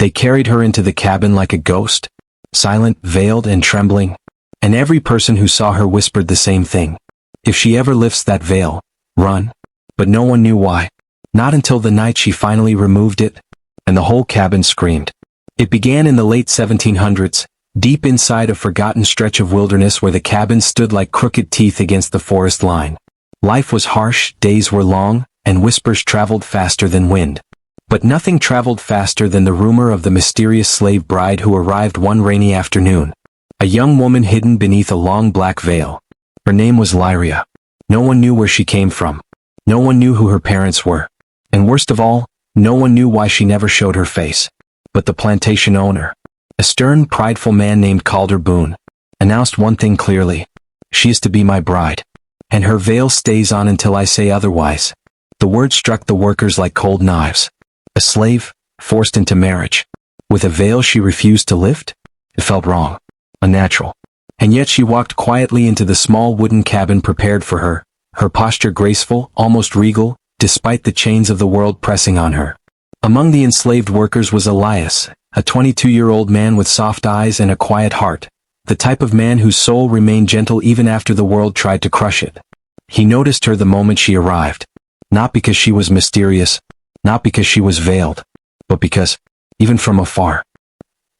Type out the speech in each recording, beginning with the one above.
They carried her into the cabin like a ghost, silent, veiled, and trembling. And every person who saw her whispered the same thing. If she ever lifts that veil, run. But no one knew why. Not until the night she finally removed it, and the whole cabin screamed. It began in the late 1700s, deep inside a forgotten stretch of wilderness where the cabin stood like crooked teeth against the forest line. Life was harsh, days were long, and whispers traveled faster than wind. But nothing traveled faster than the rumor of the mysterious slave bride who arrived one rainy afternoon. A young woman hidden beneath a long black veil. Her name was Lyria. No one knew where she came from. No one knew who her parents were. And worst of all, no one knew why she never showed her face. But the plantation owner, a stern, prideful man named Calder Boone, announced one thing clearly. She is to be my bride. And her veil stays on until I say otherwise. The word struck the workers like cold knives. A slave, forced into marriage, with a veil she refused to lift? It felt wrong, unnatural. And yet she walked quietly into the small wooden cabin prepared for her, her posture graceful, almost regal, despite the chains of the world pressing on her. Among the enslaved workers was Elias, a 22-year-old man with soft eyes and a quiet heart, the type of man whose soul remained gentle even after the world tried to crush it. He noticed her the moment she arrived, not because she was mysterious, not because she was veiled, but because, even from afar,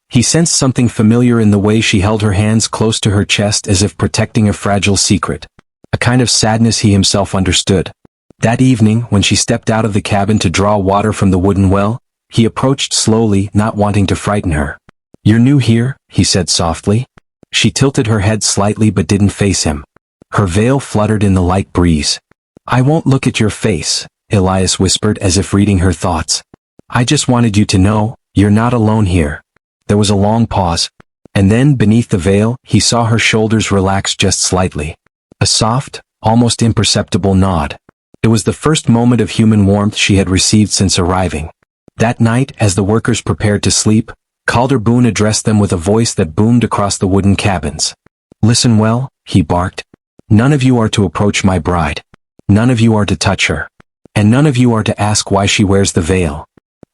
he sensed something familiar in the way she held her hands close to her chest as if protecting a fragile secret, a kind of sadness he himself understood. That evening, when she stepped out of the cabin to draw water from the wooden well, he approached slowly, not wanting to frighten her. "You're new here?" he said softly. She tilted her head slightly but didn't face him. Her veil fluttered in the light breeze. "I won't look at your face," Elias whispered as if reading her thoughts. "I just wanted you to know, you're not alone here." There was a long pause. And then, beneath the veil, he saw her shoulders relax just slightly. A soft, almost imperceptible nod. It was the first moment of human warmth she had received since arriving. That night, as the workers prepared to sleep, Calder Boone addressed them with a voice that boomed across the wooden cabins. "Listen well," he barked. "None of you are to approach my bride. None of you are to touch her. And none of you are to ask why she wears the veil."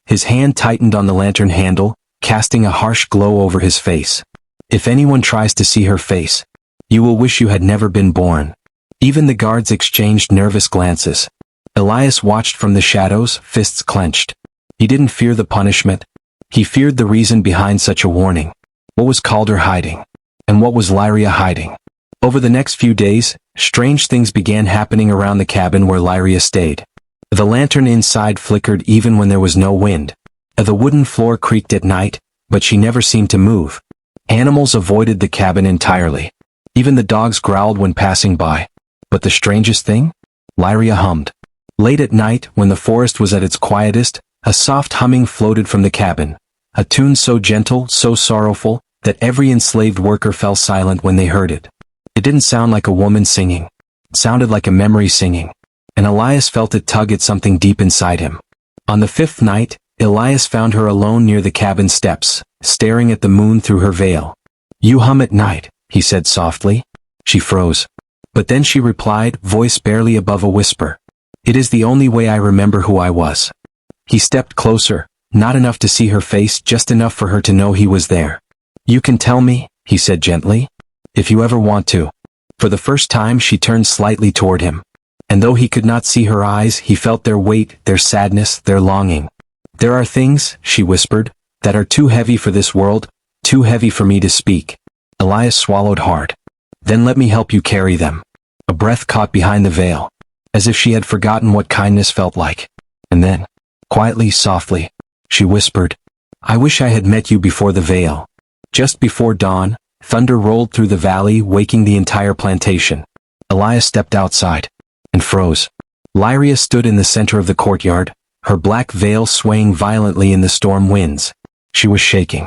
His hand tightened on the lantern handle, casting a harsh glow over his face. "If anyone tries to see her face, you will wish you had never been born." Even the guards exchanged nervous glances. Elias watched from the shadows, fists clenched. He didn't fear the punishment. He feared the reason behind such a warning. What was Calder hiding? And what was Lyria hiding? Over the next few days, strange things began happening around the cabin where Lyria stayed. The lantern inside flickered even when there was no wind. The wooden floor creaked at night, but she never seemed to move. Animals avoided the cabin entirely. Even the dogs growled when passing by. But the strangest thing? Lyria hummed. Late at night, when the forest was at its quietest, a soft humming floated from the cabin. A tune so gentle, so sorrowful, that every enslaved worker fell silent when they heard it. It didn't sound like a woman singing. It sounded like a memory singing. And Elias felt it tug at something deep inside him. On the fifth night, Elias found her alone near the cabin steps, staring at the moon through her veil. "You hum at night," he said softly. She froze. But then she replied, voice barely above a whisper. "It is the only way I remember who I was." He stepped closer, not enough to see her face, just enough for her to know he was there. "You can tell me," he said gently, "if you ever want to." For the first time she turned slightly toward him. And though he could not see her eyes, he felt their weight, their sadness, their longing. "There are things," she whispered, "that are too heavy for this world, too heavy for me to speak." Elias swallowed hard. "Then let me help you carry them." A breath caught behind the veil, as if she had forgotten what kindness felt like. And then, quietly, softly, she whispered, "I wish I had met you before the veil." Just before dawn, thunder rolled through the valley, waking the entire plantation. Elias stepped outside and froze. Lyria stood in the center of the courtyard, her black veil swaying violently in the storm winds. She was shaking.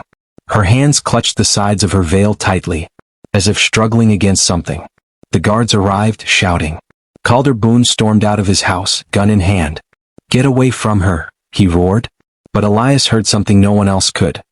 Her hands clutched the sides of her veil tightly, as if struggling against something. The guards arrived, shouting. Calder Boone stormed out of his house, gun in hand. "Get away from her," he roared. But Elias heard something no one else could.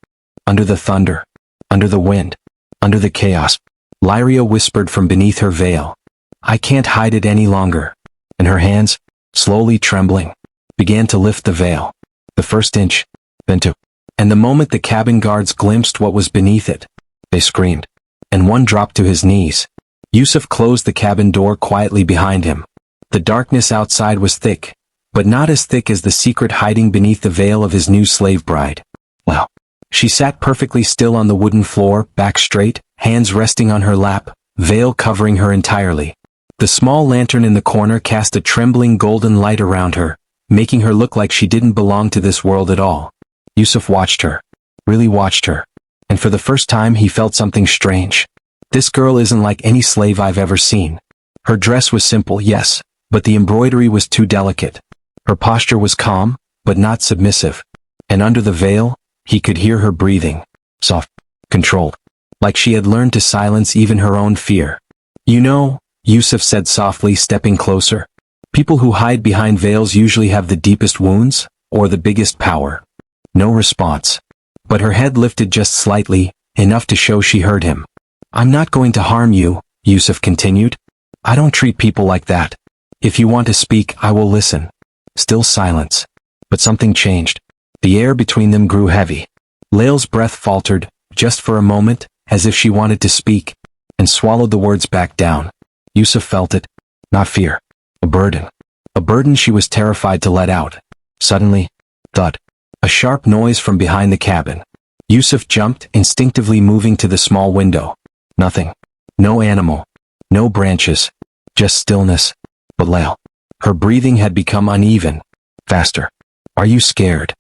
Under the thunder, under the wind, under the chaos, Lyria whispered from beneath her veil, "I can't hide it any longer." And her hands, slowly trembling, began to lift the veil. The first inch, then two, And the moment the cabin guards glimpsed what was beneath it, they screamed, and one dropped to his knees. Yusuf closed the cabin door quietly behind him. The darkness outside was thick, but not as thick as the secret hiding beneath the veil of his new slave bride. Well, she sat perfectly still on the wooden floor, back straight, hands resting on her lap, veil covering her entirely. The small lantern in the corner cast a trembling golden light around her, making her look like she didn't belong to this world at all. Yusuf watched her, really watched her, and for the first time he felt something strange. This girl isn't like any slave I've ever seen. Her dress was simple, yes, but the embroidery was too delicate. Her posture was calm, but not submissive. And under the veil, he could hear her breathing, soft, controlled, like she had learned to silence even her own fear. You know, Yusuf said softly, stepping closer, people who hide behind veils usually have the deepest wounds, or the biggest power. No response. But her head lifted just slightly, enough to show she heard him. I'm not going to harm you, Yusuf continued. I don't treat people like that. If you want to speak, I will listen. Still silence. But something changed. The air between them grew heavy. Lael's breath faltered, just for a moment, as if she wanted to speak, and swallowed the words back down. Yusuf felt it. Not fear. A burden. A burden she was terrified to let out. Suddenly, thud. A sharp noise from behind the cabin. Yusuf jumped, instinctively moving to the small window. Nothing. No animal. No branches. Just stillness. But Lael. Her breathing had become uneven. Faster. Are you scared?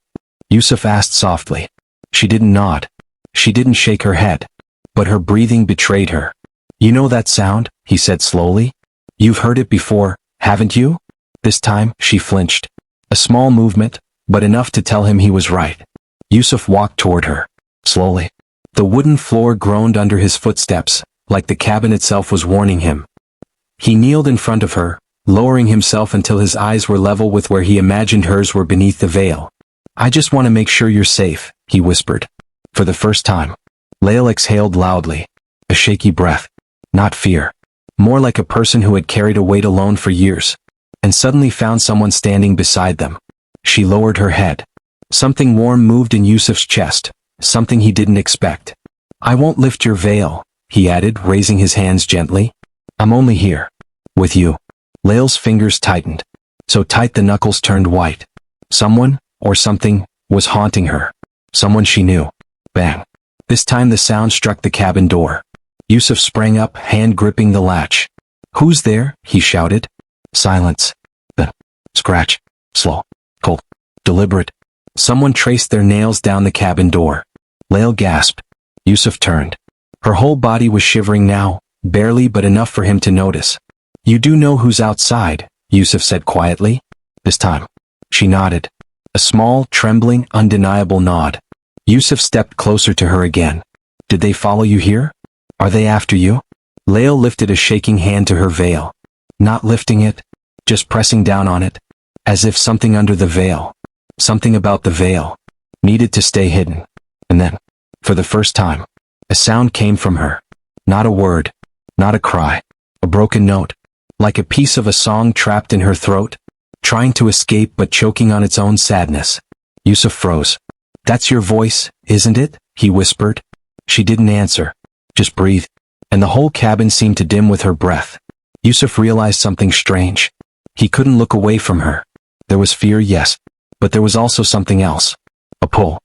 Yusuf asked softly. She didn't nod. She didn't shake her head. But her breathing betrayed her. You know that sound? He said slowly. You've heard it before, haven't you? This time, she flinched. A small movement, but enough to tell him he was right. Yusuf walked toward her. Slowly. The wooden floor groaned under his footsteps, like the cabin itself was warning him. He kneeled in front of her, lowering himself until his eyes were level with where he imagined hers were beneath the veil. I just want to make sure you're safe, he whispered. For the first time. Lael exhaled loudly. A shaky breath. Not fear. More like a person who had carried a weight alone for years, and suddenly found someone standing beside them. She lowered her head. Something warm moved in Yusuf's chest, something he didn't expect. I won't lift your veil, he added, raising his hands gently. I'm only here. With you. Lael's fingers tightened. So tight the knuckles turned white. Someone, or something, was haunting her. Someone she knew. Bang. This time the sound struck the cabin door. Yusuf sprang up, hand gripping the latch. Who's there? He shouted. Silence. Then. Scratch. Slow. Cold. Deliberate. Someone traced their nails down the cabin door. Lael gasped. Yusuf turned. Her whole body was shivering now, barely but enough for him to notice. You do know who's outside, Yusuf said quietly. This time. She nodded. A small, trembling, undeniable nod. Yusuf stepped closer to her again. Did they follow you here? Are they after you? Lael lifted a shaking hand to her veil. Not lifting it, just pressing down on it, as if something under the veil, something about the veil, needed to stay hidden. And then, for the first time, a sound came from her. Not a word, not a cry, a broken note, like a piece of a song trapped in her throat, trying to escape but choking on its own sadness. Yusuf froze. That's your voice, isn't it? He whispered. She didn't answer. Just breathe. And the whole cabin seemed to dim with her breath. Yusuf realized something strange. He couldn't look away from her. There was fear, yes, but there was also something else. A pull.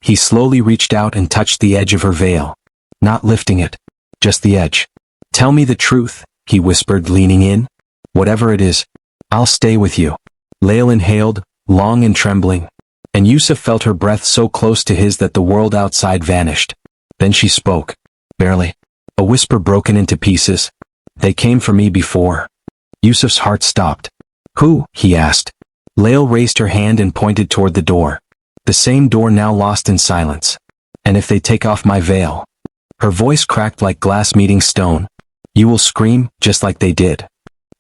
He slowly reached out and touched the edge of her veil. Not lifting it. Just the edge. Tell me the truth, he whispered, leaning in. Whatever it is, I'll stay with you. Lael inhaled, long and trembling, and Yusuf felt her breath so close to his that the world outside vanished. Then she spoke. Barely. A whisper broken into pieces. They came for me before. Yusuf's heart stopped. Who? He asked. Lael raised her hand and pointed toward the door. The same door now lost in silence. And if they take off my veil? Her voice cracked like glass meeting stone. You will scream, just like they did.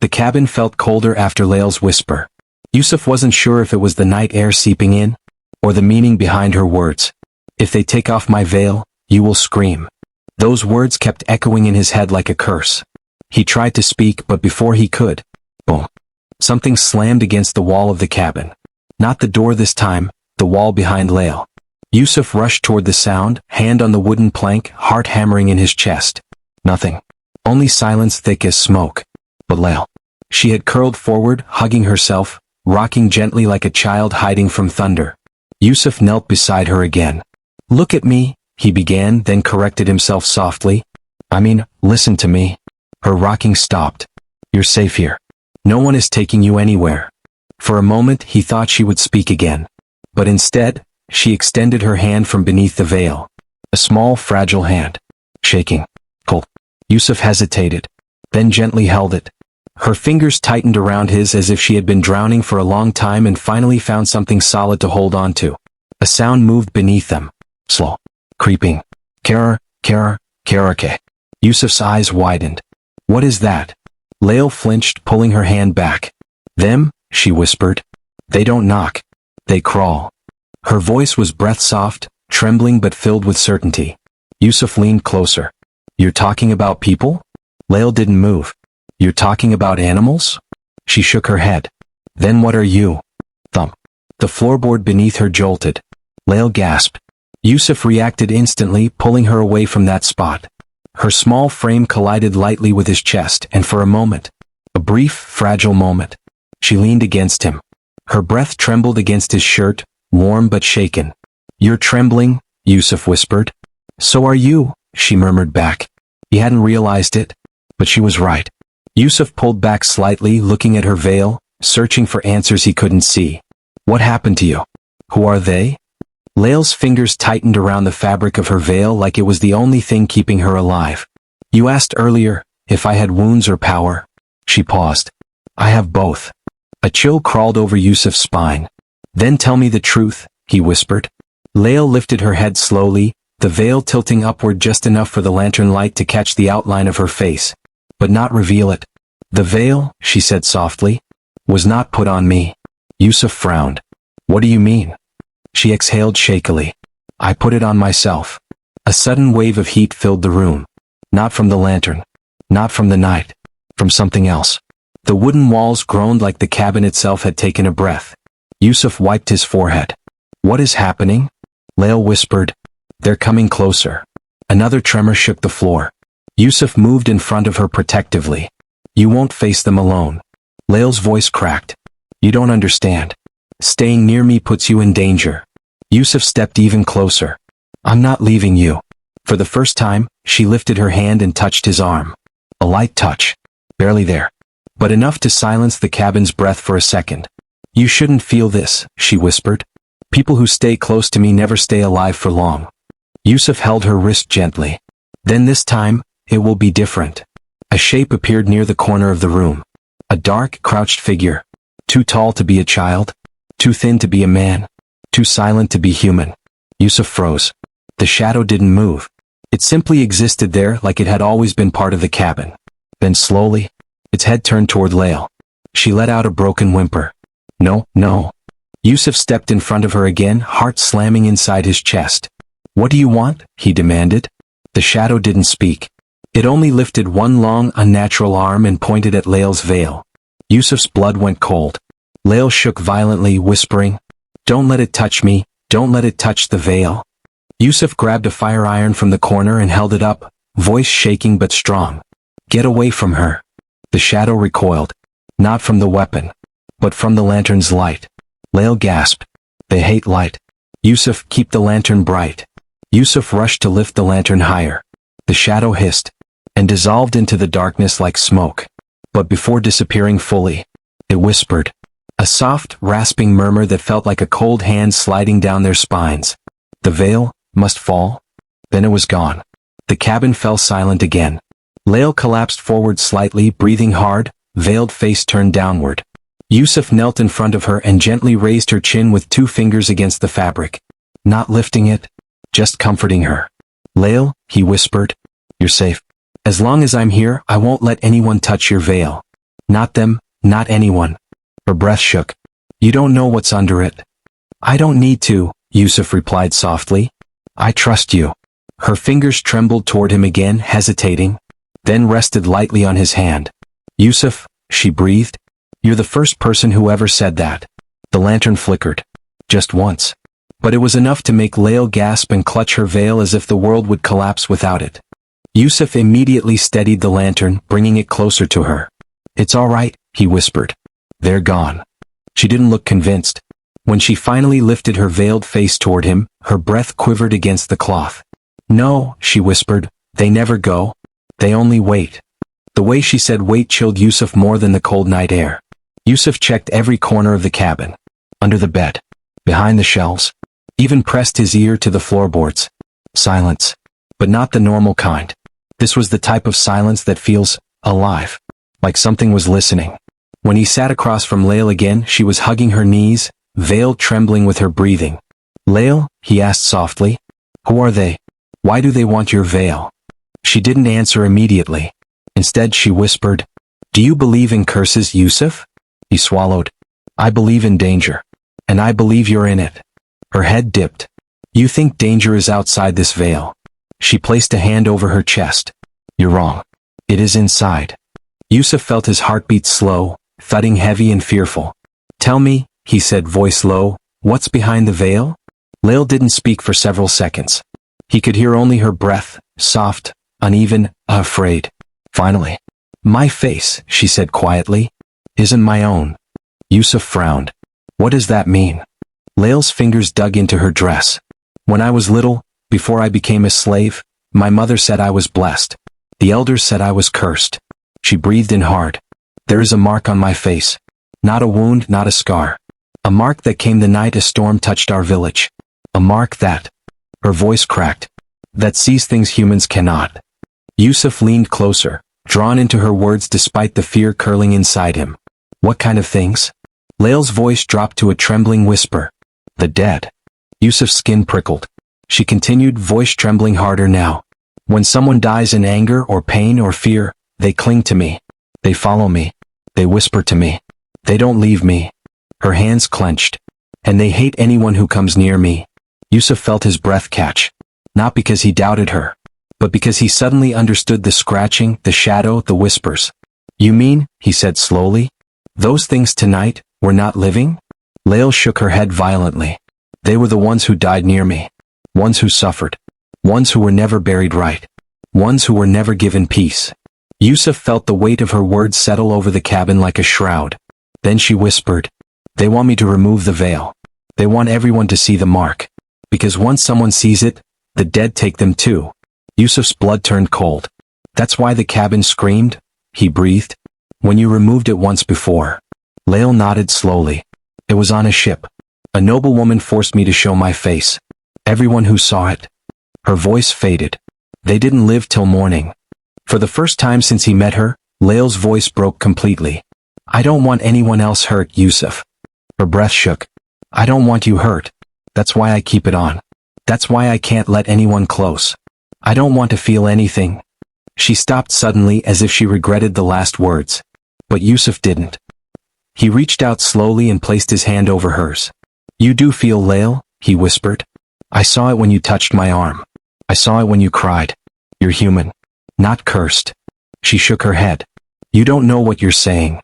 The cabin felt colder after Lael's whisper. Yusuf wasn't sure if it was the night air seeping in, or the meaning behind her words. If they take off my veil, you will scream. Those words kept echoing in his head like a curse. He tried to speak, but before he could, boom. Something slammed against the wall of the cabin. Not the door this time, the wall behind Lael. Yusuf rushed toward the sound, hand on the wooden plank, heart hammering in his chest. Nothing. Only silence thick as smoke. But Lael. She had curled forward, hugging herself, rocking gently like a child hiding from thunder. Yusuf knelt beside her again. Look at me, he began, then corrected himself softly. Listen to me. Her rocking stopped. You're safe here. No one is taking you anywhere. For a moment he thought she would speak again. But instead, she extended her hand from beneath the veil. A small, fragile hand. Shaking. Cold. Yusuf hesitated, then gently held it. Her fingers tightened around his as if she had been drowning for a long time and finally found something solid to hold on to. A sound moved beneath them. Slow. Creeping. Karake. Yusuf's eyes widened. What is that? Lael flinched, pulling her hand back. Them, she whispered. They don't knock. They crawl. Her voice was breath-soft, trembling but filled with certainty. Yusuf leaned closer. You're talking about people? Lael didn't move. You're talking about animals? She shook her head. Then what are you? Thump. The floorboard beneath her jolted. Lael gasped. Yusuf reacted instantly, pulling her away from that spot. Her small frame collided lightly with his chest, and for a moment, a brief, fragile moment, she leaned against him. Her breath trembled against his shirt, warm but shaken. You're trembling, Yusuf whispered. So are you, she murmured back. He hadn't realized it, but she was right. Yusuf pulled back slightly, looking at her veil, searching for answers he couldn't see. What happened to you? Who are they? Lael's fingers tightened around the fabric of her veil like it was the only thing keeping her alive. You asked earlier if I had wounds or power. She paused. I have both. A chill crawled over Yusuf's spine. Then tell me the truth, he whispered. Lael lifted her head slowly, the veil tilting upward just enough for the lantern light to catch the outline of her face, but not reveal it. The veil, she said softly, was not put on me. Yusuf frowned. What do you mean? She exhaled shakily. I put it on myself. A sudden wave of heat filled the room. Not from the lantern. Not from the night. From something else. The wooden walls groaned like the cabin itself had taken a breath. Yusuf wiped his forehead. What is happening? Lael whispered. They're coming closer. Another tremor shook the floor. Yusuf moved in front of her protectively. You won't face them alone. Lael's voice cracked. You don't understand. Staying near me puts you in danger. Yusuf stepped even closer. I'm not leaving you. For the first time, she lifted her hand and touched his arm. A light touch. Barely there. But enough to silence the cabin's breath for a second. You shouldn't feel this, she whispered. People who stay close to me never stay alive for long. Yusuf held her wrist gently. Then this time, it will be different. A shape appeared near the corner of the room. A dark, crouched figure. Too tall to be a child. Too thin to be a man. Too silent to be human. Yusuf froze. The shadow didn't move. It simply existed there like it had always been part of the cabin. Then slowly, its head turned toward Lael. She let out a broken whimper. No, no. Yusuf stepped in front of her again, heart slamming inside his chest. What do you want? He demanded. The shadow didn't speak. It only lifted one long, unnatural arm and pointed at Lael's veil. Yusuf's blood went cold. Lael shook violently, whispering, Don't let it touch me, don't let it touch the veil. Yusuf grabbed a fire iron from the corner and held it up, voice shaking but strong. Get away from her. The shadow recoiled. Not from the weapon, but from the lantern's light. Lael gasped. They hate light. Yusuf, keep the lantern bright. Yusuf rushed to lift the lantern higher. The shadow hissed, and dissolved into the darkness like smoke. But before disappearing fully, it whispered. A soft, rasping murmur that felt like a cold hand sliding down their spines. The veil must fall. Then it was gone. The cabin fell silent again. Lael collapsed forward slightly, breathing hard, veiled face turned downward. Yusuf knelt in front of her and gently raised her chin with 2 fingers against the fabric. Not lifting it, just comforting her. Lael, he whispered, you're safe. As long as I'm here, I won't let anyone touch your veil. Not them, not anyone. Her breath shook. You don't know what's under it. I don't need to, Yusuf replied softly. I trust you. Her fingers trembled toward him again, hesitating, then rested lightly on his hand. Yusuf, she breathed. You're the first person who ever said that. The lantern flickered. Just once. But it was enough to make Lael gasp and clutch her veil as if the world would collapse without it. Yusuf immediately steadied the lantern, bringing it closer to her. "It's all right," he whispered. "They're gone." She didn't look convinced. When she finally lifted her veiled face toward him, her breath quivered against the cloth. "No," she whispered, "they never go. They only wait." The way she said wait chilled Yusuf more than the cold night air. Yusuf checked every corner of the cabin. Under the bed. Behind the shelves. Even pressed his ear to the floorboards. Silence. But not the normal kind. This was the type of silence that feels alive. Like something was listening. When he sat across from Lael again, she was hugging her knees, veil trembling with her breathing. "Lael?" he asked softly. "Who are they? Why do they want your veil?" She didn't answer immediately. Instead she whispered, "Do you believe in curses, Yusuf?" He swallowed. "I believe in danger. And I believe you're in it." Her head dipped. "You think danger is outside this veil?" She placed a hand over her chest. "You're wrong. It is inside." Yusuf felt his heartbeat slow, thudding heavy and fearful. "Tell me," he said, voice low, "what's behind the veil?" Lael didn't speak for several seconds. He could hear only her breath, soft, uneven, afraid. Finally, "My face," she said quietly, "isn't my own." Yusuf frowned. "What does that mean?" Lael's fingers dug into her dress. "When I was little, before I became a slave, my mother said I was blessed. The elders said I was cursed." She breathed in hard. "There is a mark on my face. Not a wound, not a scar. A mark that came the night a storm touched our village. A mark that," her voice cracked, "that sees things humans cannot." Yusuf leaned closer, drawn into her words despite the fear curling inside him. "What kind of things?" Lael's voice dropped to a trembling whisper. "The dead." Yusuf's skin prickled. She continued, voice trembling harder now. "When someone dies in anger or pain or fear, they cling to me. They follow me. They whisper to me. They don't leave me." Her hands clenched. "And they hate anyone who comes near me." Yusuf felt his breath catch. Not because he doubted her, but because he suddenly understood the scratching, the shadow, the whispers. "You mean," he said slowly, "those things tonight were not living?" Lael shook her head violently. "They were the ones who died near me. Ones who suffered. Ones who were never buried right. Ones who were never given peace." Yusuf felt the weight of her words settle over the cabin like a shroud. Then she whispered, "They want me to remove the veil. They want everyone to see the mark. Because once someone sees it, the dead take them too." Yusuf's blood turned cold. "That's why the cabin screamed?" he breathed. "When you removed it once before." Lael nodded slowly. "It was on a ship. A noblewoman forced me to show my face. Everyone who saw it." Her voice faded. "They didn't live till morning." For the first time since he met her, Lael's voice broke completely. "I don't want anyone else hurt, Yusuf." Her breath shook. "I don't want you hurt. That's why I keep it on. That's why I can't let anyone close. I don't want to feel anything." She stopped suddenly as if she regretted the last words. But Yusuf didn't. He reached out slowly and placed his hand over hers. "You do feel, Lael," he whispered. "I saw it when you touched my arm. I saw it when you cried. You're human. Not cursed." She shook her head. "You don't know what you're saying."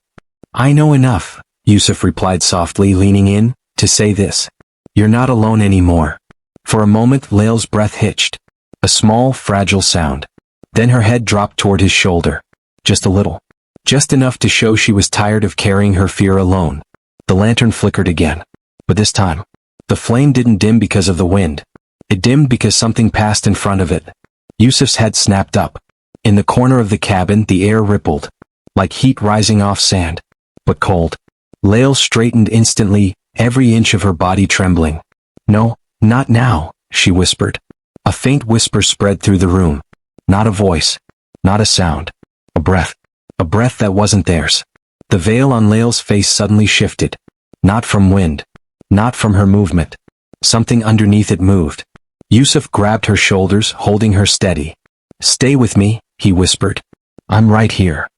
"I know enough," Yusuf replied softly, leaning in, to say this. "You're not alone anymore." For a moment Lael's breath hitched. A small, fragile sound. Then her head dropped toward his shoulder. Just a little. Just enough to show she was tired of carrying her fear alone. The lantern flickered again. But this time, the flame didn't dim because of the wind. It dimmed because something passed in front of it. Yusuf's head snapped up. In the corner of the cabin, the air rippled. Like heat rising off sand. But cold. Lael straightened instantly, every inch of her body trembling. "No, not now," she whispered. A faint whisper spread through the room. Not a voice. Not a sound. A breath. A breath that wasn't theirs. The veil on Lael's face suddenly shifted. Not from wind. Not from her movement. Something underneath it moved. Yusuf grabbed her shoulders, holding her steady. "Stay with me," he whispered. "I'm right here."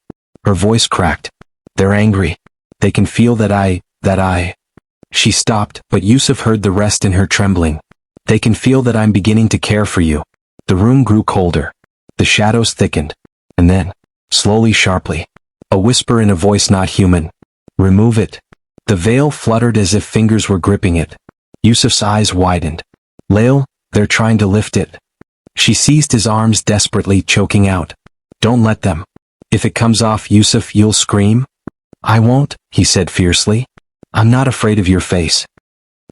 Her voice cracked. "They're angry. They can feel that I... She stopped, but Yusuf heard the rest in her trembling. "They can feel that I'm beginning to care for you." The room grew colder. The shadows thickened. And then, slowly, sharply, a whisper in a voice not human. "Remove it." The veil fluttered as if fingers were gripping it. Yusuf's eyes widened. Lael, they're trying to lift it. She seized his arms desperately, choking out. Don't let them. If it comes off, Yusuf, you'll scream. I won't, he said fiercely. I'm not afraid of your face.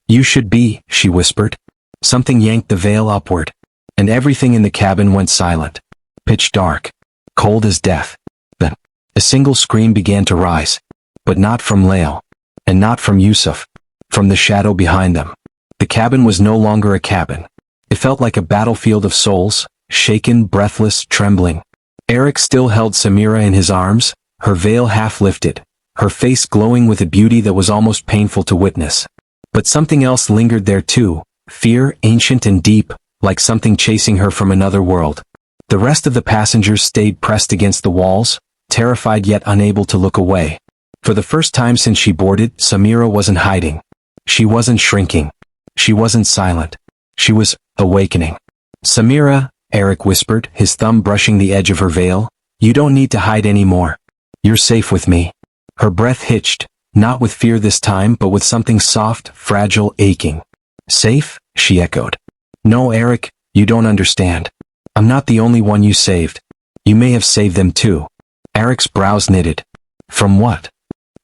You should be, she whispered. Something yanked the veil upward, and everything in the cabin went silent. Pitch dark. Cold as death. Then, a single scream began to rise. But not from Lael. And not from Yusuf. From the shadow behind them. The cabin was no longer a cabin. It felt like a battlefield of souls, shaken, breathless, trembling. Eric still held Samira in his arms, her veil half lifted, her face glowing with a beauty that was almost painful to witness. But something else lingered there too, fear, ancient and deep, like something chasing her from another world. The rest of the passengers stayed pressed against the walls, terrified yet unable to look away. For the first time since she boarded, Samira wasn't hiding. She wasn't shrinking. She wasn't silent. She was awakening. Samira, Eric whispered, his thumb brushing the edge of her veil, you don't need to hide anymore. You're safe with me. Her breath hitched, not with fear this time but with something soft, fragile, aching. Safe? She echoed. No, Eric, you don't understand. I'm not the only one you saved. You may have saved them too. Eric's brows knitted. From what?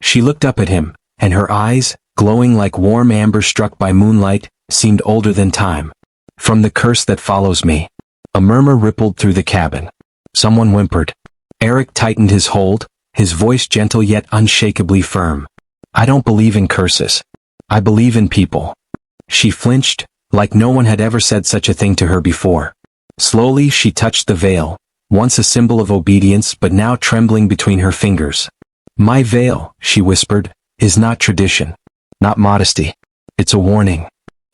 She looked up at him, and her eyes, glowing like warm amber struck by moonlight, seemed older than time. From the curse that follows me. A murmur rippled through the cabin. Someone whimpered. Eric tightened his hold, his voice gentle yet unshakably firm. I don't believe in curses. I believe in people. She flinched, like no one had ever said such a thing to her before. Slowly she touched the veil, once a symbol of obedience but now trembling between her fingers. My veil, she whispered, is not tradition. Not modesty. It's a warning.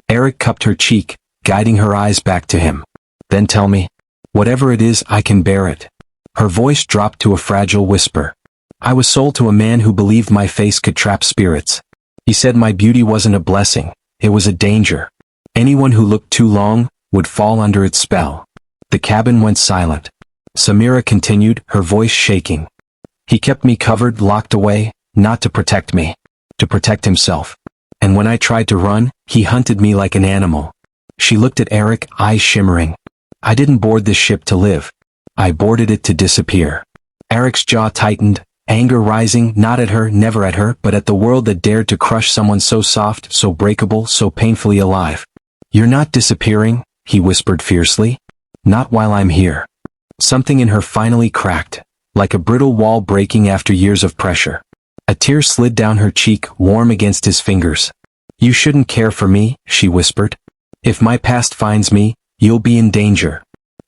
Eric cupped her cheek, guiding her eyes back to him. Then tell me. Whatever it is, I can bear it. Her voice dropped to a fragile whisper. I was sold to a man who believed my face could trap spirits. He said my beauty wasn't a blessing, it was a danger. Anyone who looked too long would fall under its spell. The cabin went silent. Samira continued, her voice shaking. He kept me covered, locked away, not to protect me, to protect himself. And when I tried to run, he hunted me like an animal. She looked at Eric, eyes shimmering. I didn't board this ship to live. I boarded it to disappear. Eric's jaw tightened, anger rising, not at her, never at her, but at the world that dared to crush someone so soft, so breakable, so painfully alive. You're not disappearing, he whispered fiercely. Not while I'm here. Something in her finally cracked, like a brittle wall breaking after years of pressure. A tear slid down her cheek, warm against his fingers. You shouldn't care for me, she whispered. If my past finds me, you'll be in danger.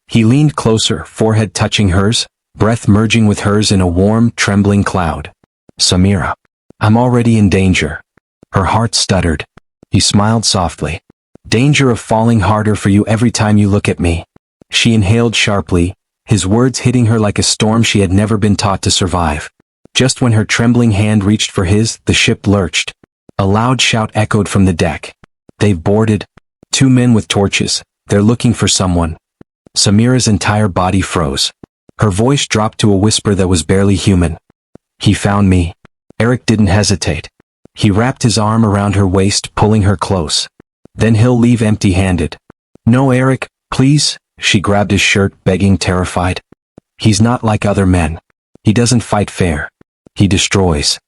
He leaned closer, forehead touching hers, breath merging with hers in a warm, trembling cloud. Samira. I'm already in danger. Her heart stuttered. He smiled softly. Danger of falling harder for you every time you look at me. She inhaled sharply, his words hitting her like a storm she had never been taught to survive. Just when her trembling hand reached for his, the ship lurched. A loud shout echoed from the deck. They've boarded. 2 men with torches. They're looking for someone. Samira's entire body froze. Her voice dropped to a whisper that was barely human. He found me. Eric didn't hesitate. He wrapped his arm around her waist, pulling her close. Then he'll leave empty-handed. No, Eric, please. She grabbed his shirt, begging, terrified. He's not like other men. He doesn't fight fair. He destroys.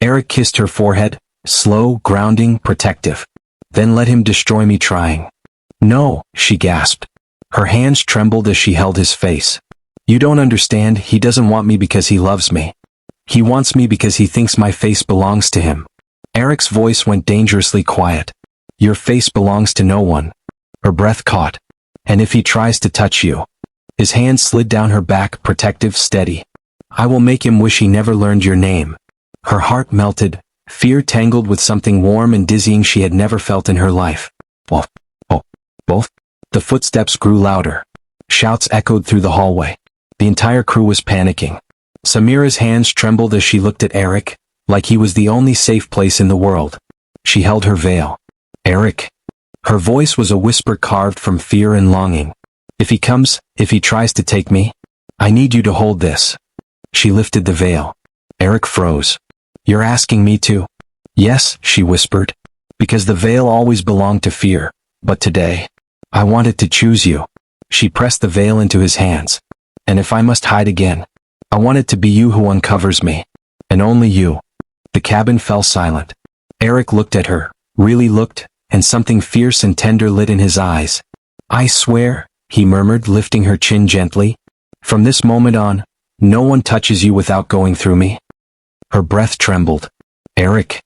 Eric kissed her forehead, slow, grounding, protective. Then let him destroy me trying. No, she gasped. Her hands trembled as she held his face. You don't understand, he doesn't want me because he loves me. He wants me because he thinks my face belongs to him. Eric's voice went dangerously quiet. Your face belongs to no one. Her breath caught. And if he tries to touch you. His hand slid down her back, protective, steady. I will make him wish he never learned your name. Her heart melted, fear tangled with something warm and dizzying she had never felt in her life. Both. The footsteps grew louder. Shouts echoed through the hallway. The entire crew was panicking. Samira's hands trembled as she looked at Eric, like he was the only safe place in the world. She held her veil. Eric. Her voice was a whisper carved from fear and longing. If he comes, if he tries to take me, I need you to hold this. She lifted the veil. Eric froze. You're asking me to? Yes, she whispered. Because the veil always belonged to fear, but today, I wanted to choose you. She pressed the veil into his hands. And if I must hide again, I want it to be you who uncovers me. And only you. The cabin fell silent. Eric looked at her, really looked, and something fierce and tender lit in his eyes. I swear, he murmured, lifting her chin gently. From this moment on, no one touches you without going through me. Her breath trembled. Eric.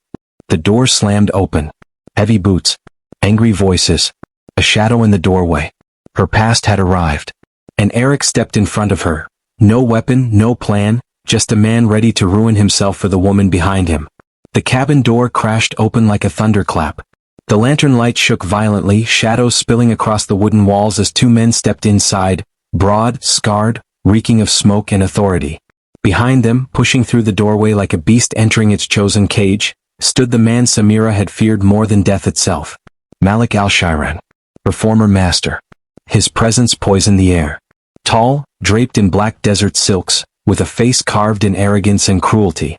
The door slammed open. Heavy boots. Angry voices. A shadow in the doorway. Her past had arrived. And Eric stepped in front of her. No weapon, no plan, just a man ready to ruin himself for the woman behind him. The cabin door crashed open like a thunderclap. The lantern light shook violently, shadows spilling across the wooden walls as two men stepped inside, broad, scarred, reeking of smoke and authority. Behind them, pushing through the doorway like a beast entering its chosen cage, stood the man Samira had feared more than death itself. Malik al-Shiran. Her former master. His presence poisoned the air. Tall, draped in black desert silks, with a face carved in arrogance and cruelty.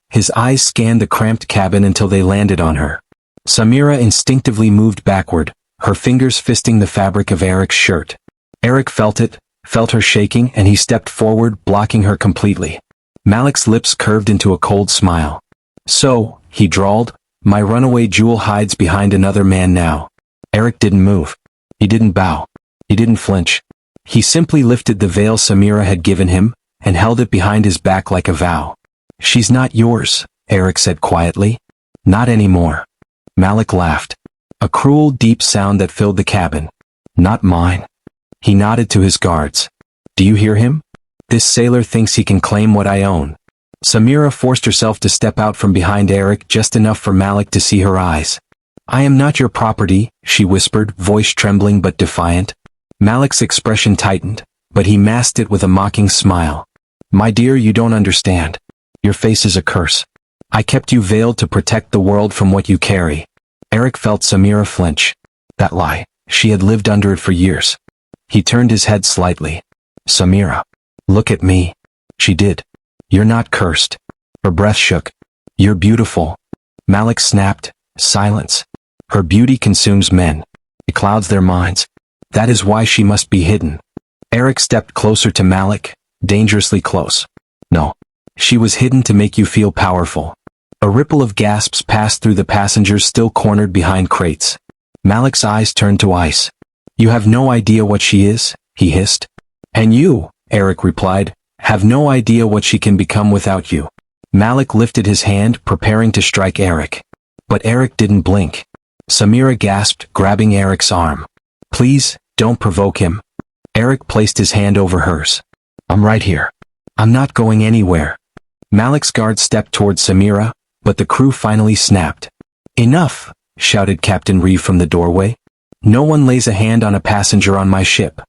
His eyes scanned the cramped cabin until they landed on her. Samira instinctively moved backward, her fingers fisting the fabric of Eric's shirt. Eric felt it, felt her shaking, and he stepped forward, blocking her completely. Malik's lips curved into a cold smile. So, he drawled, my runaway jewel hides behind another man now. Eric didn't move. He didn't bow. He didn't flinch. He simply lifted the veil Samira had given him, and held it behind his back like a vow. She's not yours, Eric said quietly. Not anymore. Malik laughed. A cruel, deep sound that filled the cabin. Not mine. He nodded to his guards. Do you hear him? This sailor thinks he can claim what I own. Samira forced herself to step out from behind Eric just enough for Malik to see her eyes. I am not your property, she whispered, voice trembling but defiant. Malik's expression tightened, but he masked it with a mocking smile. My dear, you don't understand. Your face is a curse. I kept you veiled to protect the world from what you carry. Eric felt Samira flinch. That lie, she had lived under it for years. He turned his head slightly. Samira. Look at me. She did. You're not cursed. Her breath shook. You're beautiful. Malik snapped. Silence. Her beauty consumes men. It clouds their minds. That is why she must be hidden. Eric stepped closer to Malik, dangerously close. No. She was hidden to make you feel powerful. A ripple of gasps passed through the passengers still cornered behind crates. Malik's eyes turned to ice. You have no idea what she is, he hissed. And you, Eric replied, have no idea what she can become without you. Malik lifted his hand, preparing to strike Eric. But Eric didn't blink. Samira gasped, grabbing Eric's arm. Please, don't provoke him. Eric placed his hand over hers. I'm right here. I'm not going anywhere. Malik's guard stepped towards Samira, but the crew finally snapped. Enough, shouted Captain Reeve from the doorway. No one lays a hand on a passenger on my ship.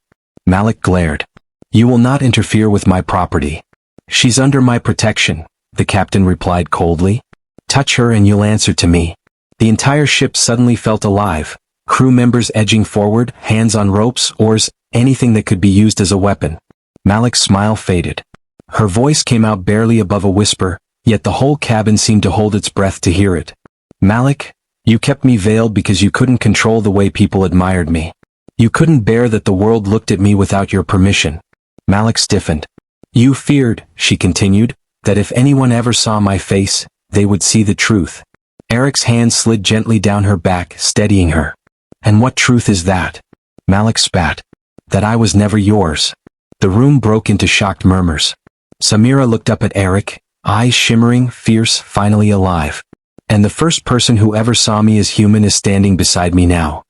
Malik glared. You will not interfere with my property. She's under my protection, the captain replied coldly. Touch her and you'll answer to me. The entire ship suddenly felt alive, crew members edging forward, hands on ropes, oars, anything that could be used as a weapon. Malik's smile faded. Her voice came out barely above a whisper, yet the whole cabin seemed to hold its breath to hear it. Malik, you kept me veiled because you couldn't control the way people admired me. You couldn't bear that the world looked at me without your permission. Malik stiffened. You feared, she continued, that if anyone ever saw my face, they would see the truth. Eric's hand slid gently down her back, steadying her. And what truth is that? Malik spat. That I was never yours. The room broke into shocked murmurs. Samira looked up at Eric, eyes shimmering, fierce, finally alive. And the first person who ever saw me as human is standing beside me now.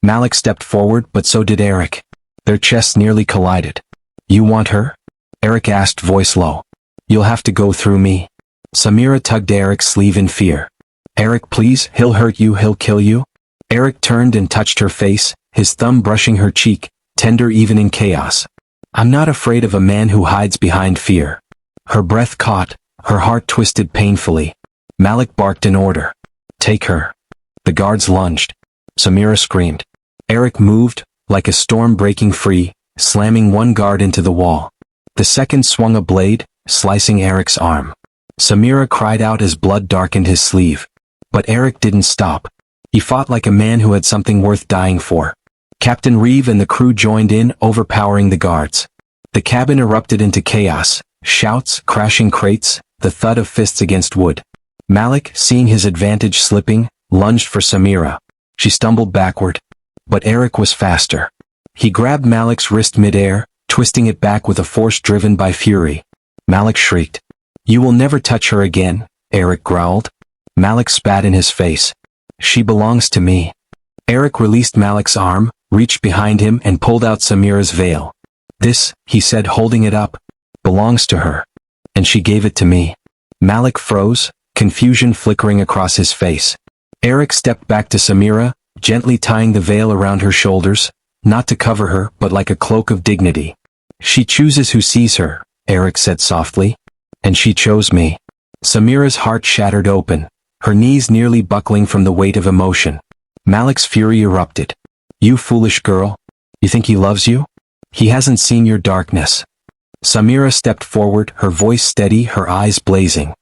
Malik stepped forward, but so did Eric. Their chests nearly collided. You want her? Eric asked, voice low. You'll have to go through me. Samira tugged Eric's sleeve in fear. Eric, please, he'll hurt you, he'll kill you. Eric turned and touched her face, his thumb brushing her cheek, tender even in chaos. I'm not afraid of a man who hides behind fear. Her breath caught, her heart twisted painfully. Malik barked an order. Take her. The guards lunged. Samira screamed. Eric moved, like a storm breaking free, slamming one guard into the wall. The second swung a blade, slicing Eric's arm. Samira cried out as blood darkened his sleeve. But Eric didn't stop. He fought like a man who had something worth dying for. Captain Reeve and the crew joined in, overpowering the guards. The cabin erupted into chaos, shouts, crashing crates, the thud of fists against wood. Malik, seeing his advantage slipping, lunged for Samira. She stumbled backward. But Eric was faster. He grabbed Malik's wrist midair, twisting it back with a force driven by fury. Malik shrieked. "You will never touch her again," Eric growled. Malik spat in his face. "She belongs to me." Eric released Malik's arm, reached behind him and pulled out Samira's veil. "This," he said, holding it up, "belongs to her. And she gave it to me." Malik froze, confusion flickering across his face. Eric stepped back to Samira, gently tying the veil around her shoulders, not to cover her, but like a cloak of dignity. "She chooses who sees her," Eric said softly. "And she chose me." Samira's heart shattered open, her knees nearly buckling from the weight of emotion. Malik's fury erupted. "You foolish girl. You think he loves you? He hasn't seen your darkness." Samira stepped forward, her voice steady, her eyes blazing.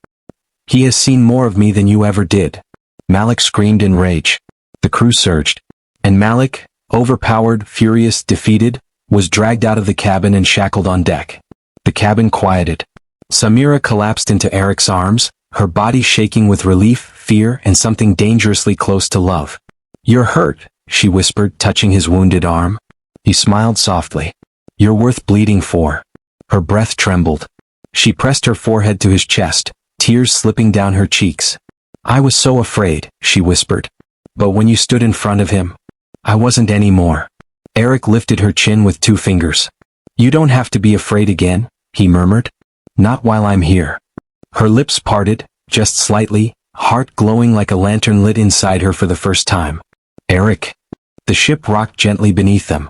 "He has seen more of me than you ever did." Malik screamed in rage. The crew surged. And Malik, overpowered, furious, defeated, was dragged out of the cabin and shackled on deck. The cabin quieted. Samira collapsed into Eric's arms, her body shaking with relief, fear, and something dangerously close to love. "You're hurt," she whispered, touching his wounded arm. He smiled softly. "You're worth bleeding for." Her breath trembled. She pressed her forehead to his chest, tears slipping down her cheeks. "I was so afraid," she whispered. "But when you stood in front of him, I wasn't anymore." Eric lifted her chin with 2 fingers. "You don't have to be afraid again," he murmured. "Not while I'm here." Her lips parted, just slightly, heart glowing like a lantern lit inside her for the first time. "Eric." The ship rocked gently beneath them.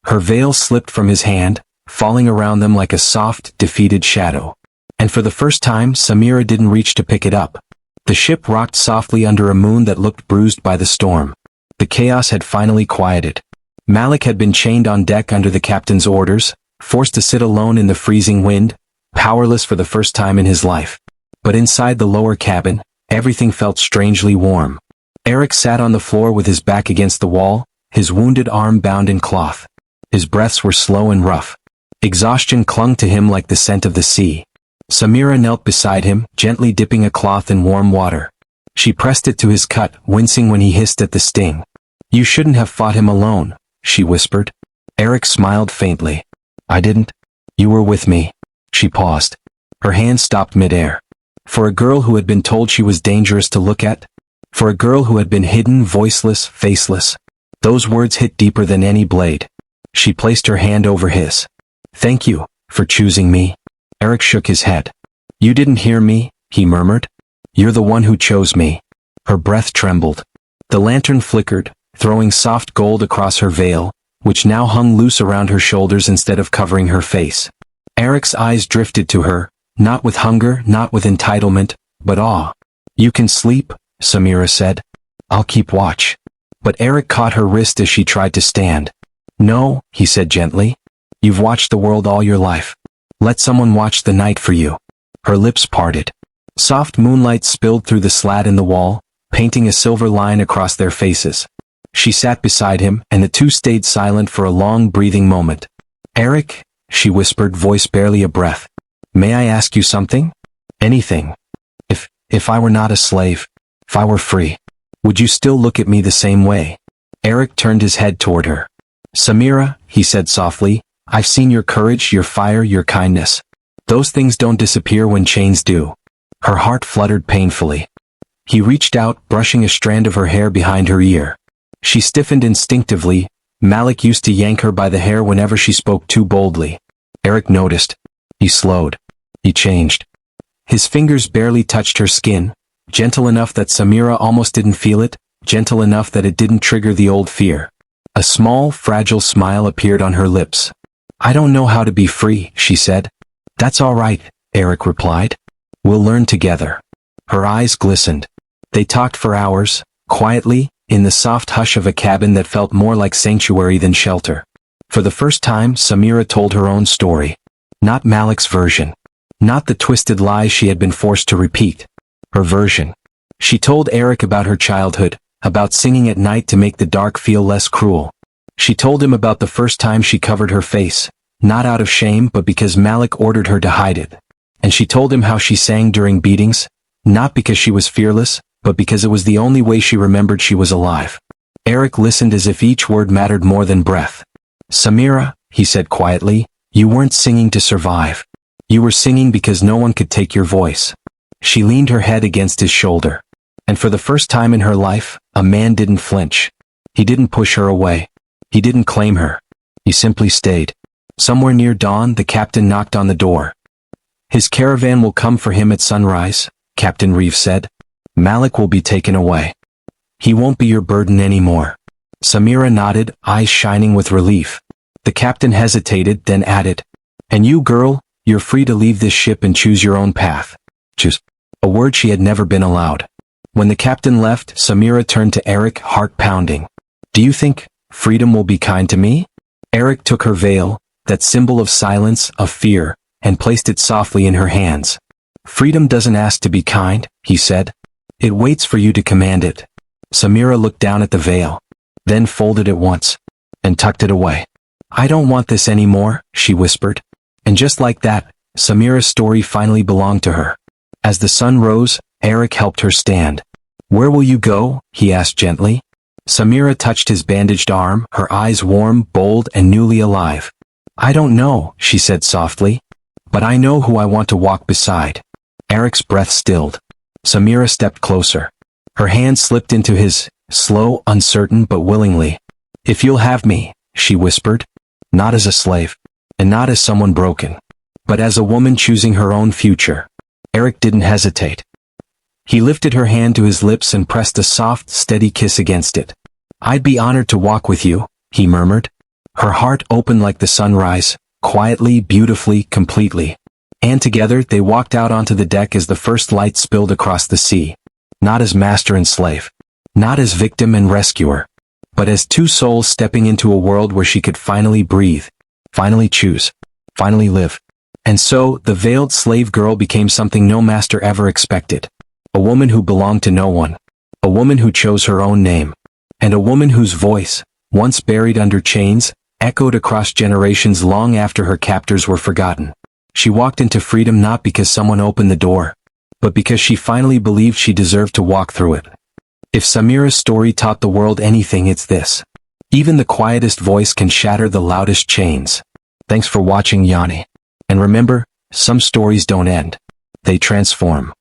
Her veil slipped from his hand, falling around them like a soft, defeated shadow. And for the first time, Samira didn't reach to pick it up. The ship rocked softly under a moon that looked bruised by the storm. The chaos had finally quieted. Malik had been chained on deck under the captain's orders, forced to sit alone in the freezing wind, powerless for the first time in his life. But inside the lower cabin, everything felt strangely warm. Eric sat on the floor with his back against the wall, his wounded arm bound in cloth. His breaths were slow and rough. Exhaustion clung to him like the scent of the sea. Samira knelt beside him, gently dipping a cloth in warm water. She pressed it to his cut, wincing when he hissed at the sting. "You shouldn't have fought him alone," she whispered. Eric smiled faintly. "I didn't. You were with me." She paused. Her hand stopped midair. For a girl who had been told she was dangerous to look at? For a girl who had been hidden, voiceless, faceless? Those words hit deeper than any blade. She placed her hand over his. "Thank you, for choosing me." Eric shook his head. "You didn't hear me," he murmured. "You're the one who chose me." Her breath trembled. The lantern flickered, throwing soft gold across her veil, which now hung loose around her shoulders instead of covering her face. Eric's eyes drifted to her, not with hunger, not with entitlement, but awe. "You can sleep," Samira said. "I'll keep watch." But Eric caught her wrist as she tried to stand. "No," he said gently. "You've watched the world all your life. Let someone watch the night for you." Her lips parted. Soft moonlight spilled through the slat in the wall, painting a silver line across their faces. She sat beside him, and the two stayed silent for a long breathing moment. "Eric," she whispered, voice barely a breath. "May I ask you something? Anything. If I were not a slave, if I were free, would you still look at me the same way?" Eric turned his head toward her. "Samira," he said softly, "I've seen your courage, your fire, your kindness. Those things don't disappear when chains do." Her heart fluttered painfully. He reached out, brushing a strand of her hair behind her ear. She stiffened instinctively. Malik used to yank her by the hair whenever she spoke too boldly. Eric noticed. He slowed. He changed. His fingers barely touched her skin, gentle enough that Samira almost didn't feel it, gentle enough that it didn't trigger the old fear. A small, fragile smile appeared on her lips. "I don't know how to be free," she said. "That's all right," Eric replied. "We'll learn together." Her eyes glistened. They talked for hours, quietly, in the soft hush of a cabin that felt more like sanctuary than shelter. For the first time, Samira told her own story. Not Malik's version. Not the twisted lies she had been forced to repeat. Her version. She told Eric about her childhood, about singing at night to make the dark feel less cruel. She told him about the first time she covered her face, not out of shame but because Malik ordered her to hide it. And she told him how she sang during beatings, not because she was fearless, but because it was the only way she remembered she was alive. Eric listened as if each word mattered more than breath. "Samira," he said quietly, "you weren't singing to survive. You were singing because no one could take your voice." She leaned her head against his shoulder. And for the first time in her life, a man didn't flinch. He didn't push her away. He didn't claim her. He simply stayed. Somewhere near dawn, the captain knocked on the door. "His caravan will come for him at sunrise," Captain Reeve said. "Malik will be taken away. He won't be your burden anymore." Samira nodded, eyes shining with relief. The captain hesitated, then added, "And you, girl, you're free to leave this ship and choose your own path." Choose. A word she had never been allowed. When the captain left, Samira turned to Eric, heart pounding. "Do you think freedom will be kind to me?" Eric took her veil, that symbol of silence, of fear, and placed it softly in her hands. "Freedom doesn't ask to be kind," he said. "It waits for you to command it." Samira looked down at the veil, then folded it once, and tucked it away. "I don't want this anymore," she whispered. And just like that, Samira's story finally belonged to her. As the sun rose, Eric helped her stand. "Where will you go?" he asked gently. Samira touched his bandaged arm, her eyes warm, bold, and newly alive. "I don't know," she said softly. "But I know who I want to walk beside." Eric's breath stilled. Samira stepped closer. Her hand slipped into his, slow, uncertain, but willingly. "If you'll have me," she whispered. "Not as a slave, and not as someone broken, but as a woman choosing her own future." Eric didn't hesitate. He lifted her hand to his lips and pressed a soft, steady kiss against it. "I'd be honored to walk with you," he murmured. Her heart opened like the sunrise, quietly, beautifully, completely. And together they walked out onto the deck as the first light spilled across the sea. Not as master and slave. Not as victim and rescuer. But as two souls stepping into a world where she could finally breathe. Finally choose. Finally live. And so, the veiled slave girl became something no master ever expected. A woman who belonged to no one. A woman who chose her own name. And a woman whose voice, once buried under chains, echoed across generations long after her captors were forgotten. She walked into freedom not because someone opened the door, but because she finally believed she deserved to walk through it. If Samira's story taught the world anything, it's this. Even the quietest voice can shatter the loudest chains. Thanks for watching, Yanni. And remember, some stories don't end. They transform.